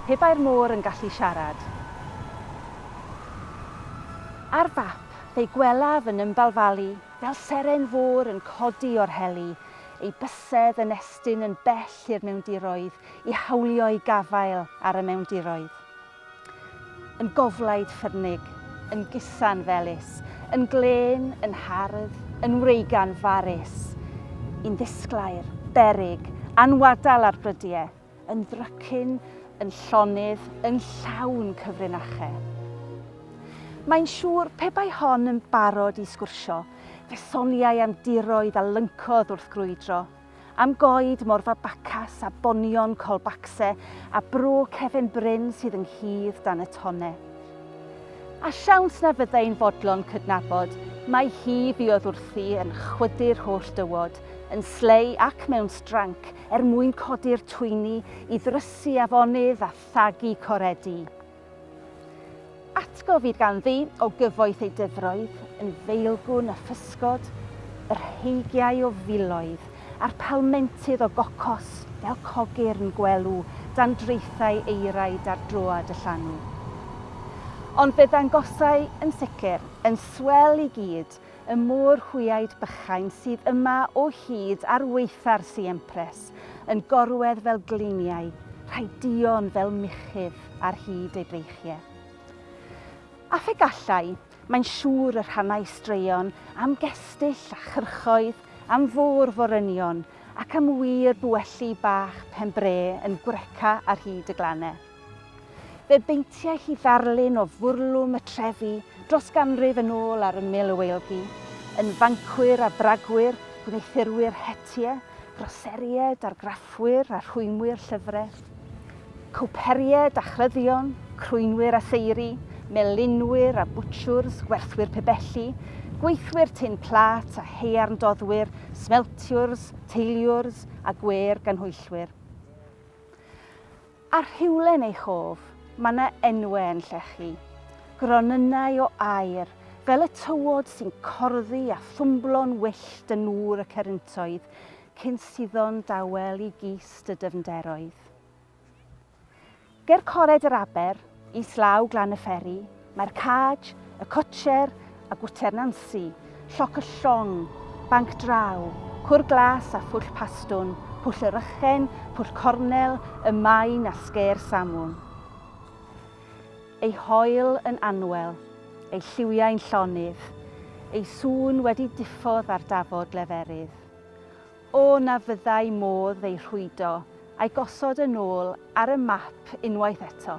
pe bai'r môr yn gallu siarad. Ar fap, fe'i gwelaf yn ymbalfalu, fel seren fôr yn codi o'r heli, ei bysedd yn estyn yn bell i'r mewndiroedd, i hawlio i gafael ar y mewndiroedd. Yn goflaid ffyrnig, yn gusan felys, yn glen, yn hardd, yn wreigan farus. Un ddisglair, berig, anwadal ar brydiau, yn ddrycyn, yn llonydd, yn llawn cyfrinachau. Mae'n siŵr pe bai hon yn barod i sgwrsio, fe soniau am diroedd a lyncodd wrth grwydro, am goed morfa bacas a bonion colbacse a bro cefn bryn sydd yn hydd dan y tonne. A siawns na fyddai'n fodlon cydnabod, mae hi fuodd wrthi yn chwydu'r holl dywod, yn slei ac mewn stranc mwyn codi'r twyni i ddrysu afonydd a thagu coredi. Atgofid ganddi o gyfoeth ei dyfroedd, yn feilgwn a physgod, yr heigiau o filoedd, a'r palmentydd o gocos fel cogyr yn gwelw dan dreithau eiraid ar droad y llanw. Ond fe ddangosau yn sicr, yn swel i gyd, y môr hwyaid bychain sydd yma o hyd ar weitha'r siempres, yn gorwedd fel gliniau, rhai dion fel mychydd ar hyd ei breichiau. A fe gallai, mae'n siŵr y rhannau straeon am gestyll a chyrchoedd, am fôr forynion ac am wir bwelli bach penbre yn gwreca ar hyd y glannau. Fe beintiau hi ddarlun o fwrlwm y trefi dros ganrif yn ôl ar ymyl y weilgi, yn fancwyr a bragwyr, gwneithurwyr hetiau, groseried a'r graffwyr a rhwymwyr llyfrau, cwperied a chryddion, crwynwyr a seiri, melinwyr a bwtsiwrs, gwerthwyr pibelli, gweithwyr tin plat a haearndoddwyr, smeltiwrs, teiliwrs a gwer ganhwyllwyr. Ar rhywlen ei chof, mae yna enwau yn llechi, gronynau o aer, fel y tywod sy'n corddi a thwmblo'n wyllt yn nŵr y ceryntoedd, cyn suddon dawel i gist y dyfnderoedd. Ger cored yr aber, islaw glan y fferi, mae'r caj, y cwtcher a gwter Nancy, lloc y llong, banc draw, cwr glas a phwll pastwn, pwll yr ychen, pwll cornel, y maen a sger samwn. Ei hoel yn anwel, ei lliwiau'n llonydd, ei sŵn wedi diffodd ar dafod leferydd. O na fyddai modd ei rhwydo, a'i gosod yn ôl ar y map unwaith eto,